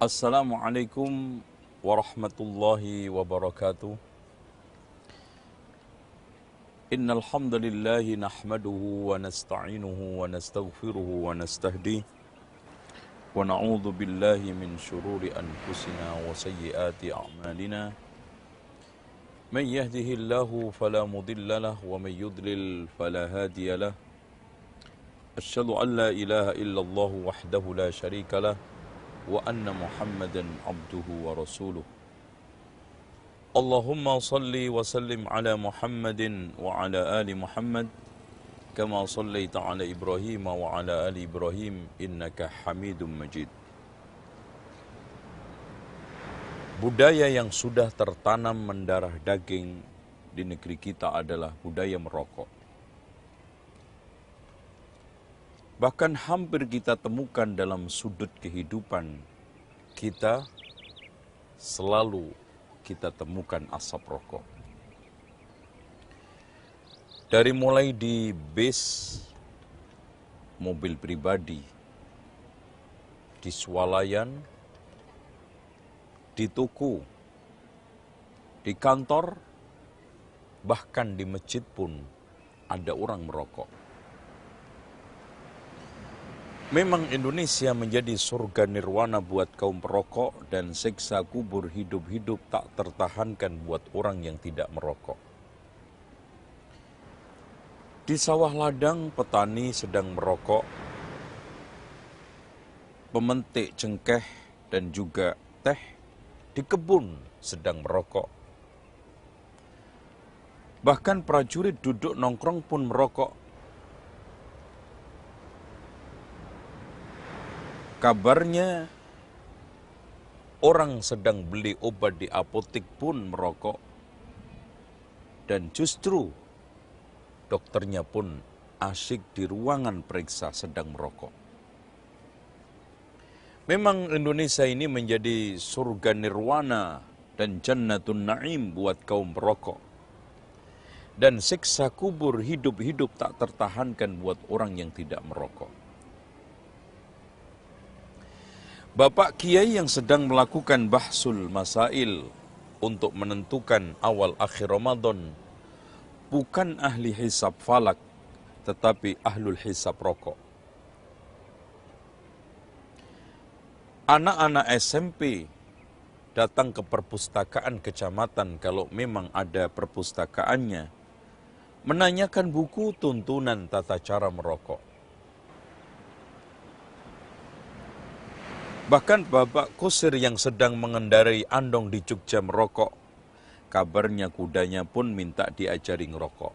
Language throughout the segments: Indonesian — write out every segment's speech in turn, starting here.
Assalamualaikum warahmatullahi wabarakatuh. Innal hamdalillahi nahmaduhu wa nasta'inuhu wa nastaghfiruhu wa nastahdihi wa na'udzu billahi min shururi anfusina wa sayyiati a'malina. Man yahdihillahu fala mudilla lahu wa man yudlil fala hadiya lahu. Asyhadu an la ilaha illallah wahdahu la syarika lahu wa anna Muhammadan abduhu wa rasuluh. Allahumma salli wa sallim ala Muhammadin wa ala ali Muhammad kama sallaita ala Ibrahim wa ala ali Ibrahim innaka Hamidum Majid. Budaya yang sudah tertanam mendarah daging di negeri kita adalah budaya merokok. Bahkan hampir kita temukan dalam sudut kehidupan kita, selalu kita temukan asap rokok. Dari mulai di bis, mobil pribadi, di swalayan, di toko, di kantor, bahkan di masjid pun ada orang merokok. Memang Indonesia menjadi surga nirwana buat kaum perokok dan siksa kubur hidup-hidup tak tertahankan buat orang yang tidak merokok. Di sawah ladang petani sedang merokok, pemetik cengkeh dan juga teh di kebun sedang merokok. Bahkan prajurit duduk nongkrong pun merokok. Kabarnya orang sedang beli obat di apotek pun merokok, dan justru dokternya pun asyik di ruangan periksa sedang merokok. Memang Indonesia ini menjadi surga nirwana dan jannatun na'im buat kaum perokok. Dan siksa kubur hidup-hidup tak tertahankan buat orang yang tidak merokok. Bapak Kiai yang sedang melakukan bahsul masail untuk menentukan awal akhir Ramadan bukan ahli hisab falak, tetapi ahlul hisab rokok. Anak-anak SMP datang ke perpustakaan kecamatan kalau memang ada perpustakaannya, menanyakan buku tuntunan tata cara merokok. Bahkan Bapak Kusir yang sedang mengendarai andong di Jogja merokok, kabarnya kudanya pun minta diajari ngerokok.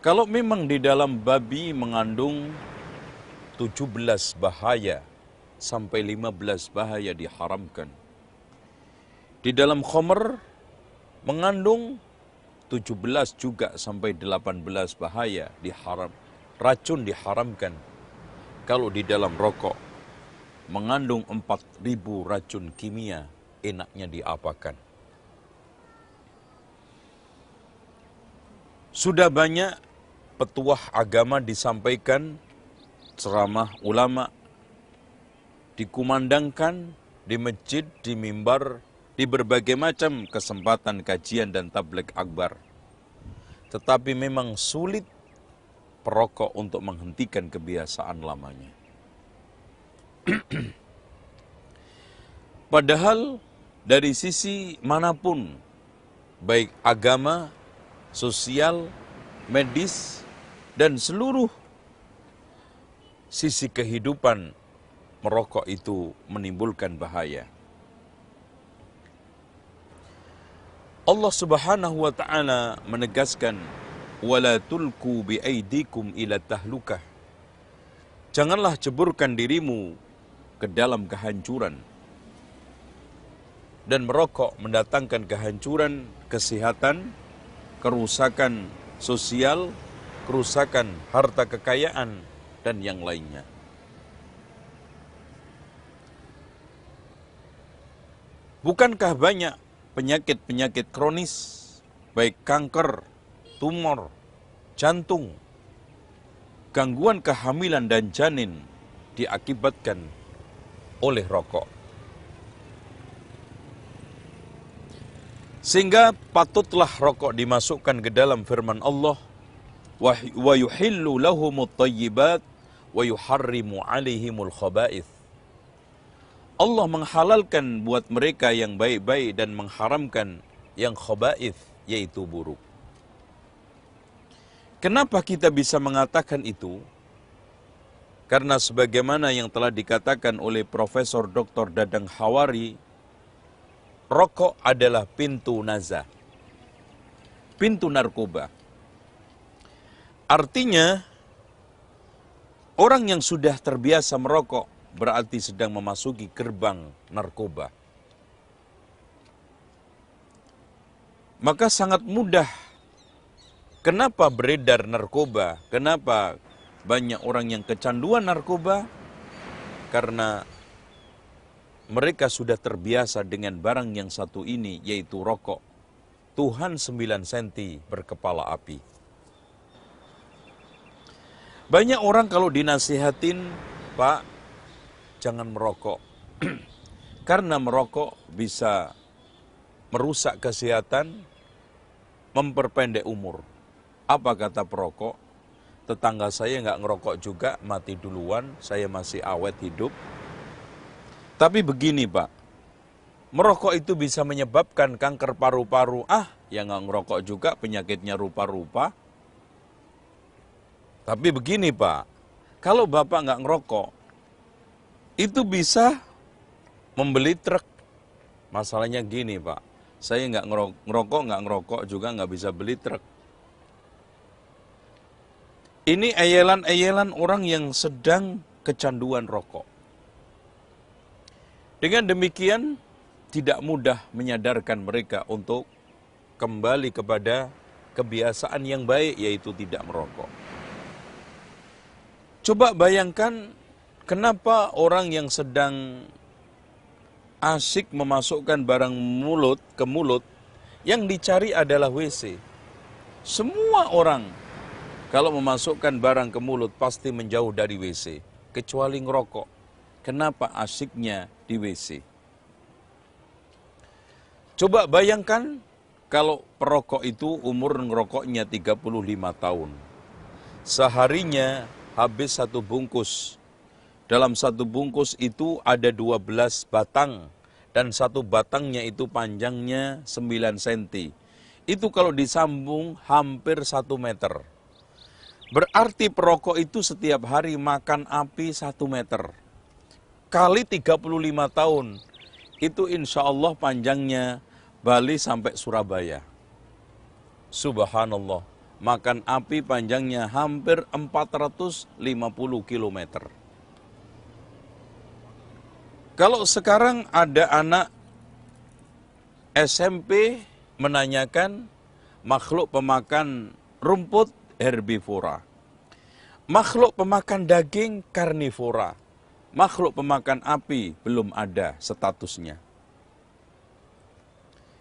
Kalau memang di dalam babi mengandung 17 bahaya sampai 15 bahaya diharamkan. Di dalam khomer mengandung 17 juga sampai 18 bahaya racun diharamkan. Kalau di dalam rokok mengandung 4.000 racun kimia, enaknya diapakan? Sudah banyak petuah agama disampaikan, ceramah ulama dikumandangkan di masjid, di mimbar, di berbagai macam kesempatan kajian dan tabligh akbar. Tetapi memang sulit perokok untuk menghentikan kebiasaan lamanya. Padahal dari sisi manapun, baik agama, sosial, medis, dan seluruh sisi kehidupan, merokok itu menimbulkan bahaya. Allah Subhanahu wa taala menegaskan, wala tulku biaidikum ila tahlukah. Janganlah ceburkan dirimu ke dalam kehancuran. Dan merokok mendatangkan kehancuran kesehatan, kerusakan sosial, kerusakan harta kekayaan, dan yang lainnya. Bukankah banyak penyakit-penyakit kronis, baik kanker, tumor, jantung, gangguan kehamilan dan janin, diakibatkan oleh rokok. Sehingga patutlah rokok dimasukkan ke dalam firman Allah, wa yuhillu lahumut thayyibat wa yuharrimu alaihimul khaba'ith. Allah menghalalkan buat mereka yang baik-baik dan mengharamkan yang khaba'ith, yaitu buruk. Kenapa kita bisa mengatakan itu? Karena sebagaimana yang telah dikatakan oleh Profesor Dr. Dadang Hawari, rokok adalah pintu nazah, pintu narkoba. Artinya, orang yang sudah terbiasa merokok berarti sedang memasuki gerbang narkoba. Maka sangat mudah. Kenapa beredar narkoba? Kenapa banyak orang yang kecanduan narkoba? Karena mereka sudah terbiasa dengan barang yang satu ini, yaitu rokok. Tuhan 9 senti berkepala api. Banyak orang kalau dinasihatin, Pak, jangan merokok. Karena merokok bisa merusak kesehatan, memperpendek umur. Apa kata perokok? Tetangga saya nggak ngerokok juga, mati duluan, saya masih awet hidup. Tapi begini Pak, merokok itu bisa menyebabkan kanker paru-paru. Yang nggak ngerokok juga penyakitnya rupa-rupa. Tapi begini Pak, kalau Bapak nggak ngerokok, itu bisa membeli truk. Masalahnya gini Pak, saya nggak ngerokok juga nggak bisa beli truk. Ini eyelan-eyelan orang yang sedang kecanduan rokok. Dengan demikian, tidak mudah menyadarkan mereka untuk kembali kepada kebiasaan yang baik, yaitu tidak merokok. Coba bayangkan, kenapa orang yang sedang asik memasukkan barang mulut ke mulut, yang dicari adalah WC. Semua orang, kalau memasukkan barang ke mulut, pasti menjauh dari WC, kecuali ngerokok. Kenapa asiknya di WC? Coba bayangkan kalau perokok itu umur ngerokoknya 35 tahun. Seharinya habis 1 bungkus. Dalam 1 bungkus itu ada 12 batang. Dan 1 batangnya itu panjangnya 9 cm. Itu kalau disambung hampir 1 meter. Berarti perokok itu setiap hari makan api 1 meter. Kali 35 tahun, itu insya Allah panjangnya Bali sampai Surabaya. Subhanallah, makan api panjangnya hampir 450 km. Kalau sekarang ada anak SMP menanyakan makhluk pemakan rumput herbivora, makhluk pemakan daging karnivora, makhluk pemakan api belum ada statusnya.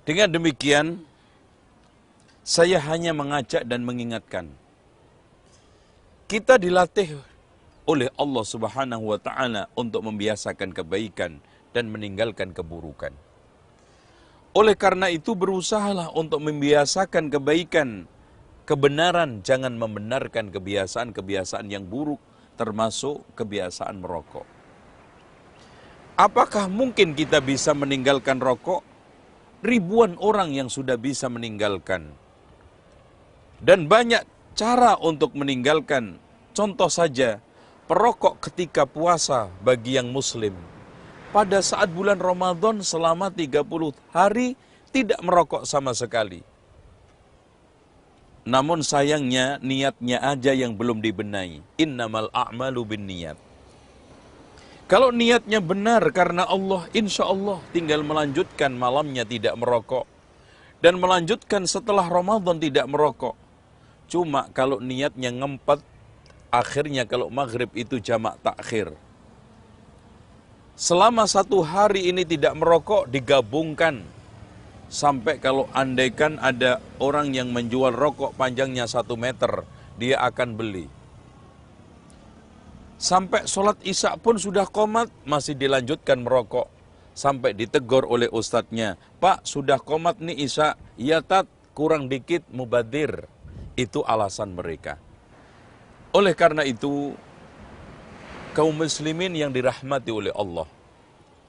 Dengan demikian, saya hanya mengajak dan mengingatkan. Kita dilatih oleh Allah Subhanahu wa Ta'ala untuk membiasakan kebaikan dan meninggalkan keburukan. Oleh karena itu, berusahalah untuk membiasakan kebaikan, kebenaran, jangan membenarkan kebiasaan-kebiasaan yang buruk, termasuk kebiasaan merokok. Apakah mungkin kita bisa meninggalkan rokok? Ribuan orang yang sudah bisa meninggalkan. Dan banyak cara untuk meninggalkan. Contoh saja, perokok ketika puasa bagi yang muslim. Pada saat bulan Ramadan selama 30 hari tidak merokok sama sekali. Namun sayangnya niatnya aja yang belum dibenahi. Innamal a'malu binniyat. Kalau niatnya benar karena Allah, insya Allah tinggal melanjutkan malamnya tidak merokok. Dan melanjutkan setelah Ramadan tidak merokok. Cuma kalau niatnya ngempet, akhirnya kalau maghrib itu jamak takhir. Selama 1 hari ini tidak merokok, digabungkan. Sampai kalau andaikan ada orang yang menjual rokok panjangnya 1 meter, dia akan beli. Sampai sholat isya pun sudah qomat, masih dilanjutkan merokok. Sampai ditegur oleh ustadznya, Pak sudah qomat nih isya, ya tat kurang dikit mubadir. Itu alasan mereka. Oleh karena itu, kaum muslimin yang dirahmati oleh Allah,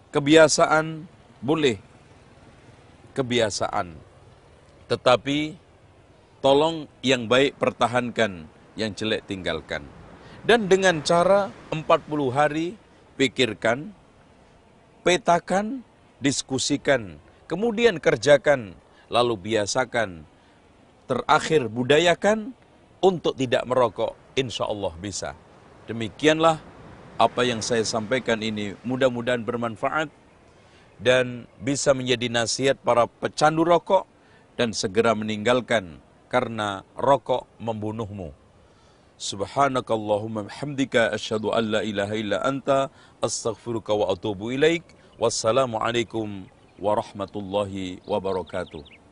kebiasaan boleh, kebiasaan. Tetapi tolong yang baik pertahankan, yang jelek tinggalkan. Dan dengan cara 40 hari, pikirkan, petakan, diskusikan, kemudian kerjakan, lalu biasakan, terakhir budayakan untuk tidak merokok, insya Allah bisa. Demikianlah apa yang saya sampaikan ini, mudah-mudahan bermanfaat dan bisa menjadi nasihat para pecandu rokok dan segera meninggalkan karena rokok membunuhmu. Subhanakallahumma bihamdika asyhadu an la ilaha illa anta astaghfiruka wa atubu ilaik. Wassalamualaikum warahmatullahi wabarakatuh.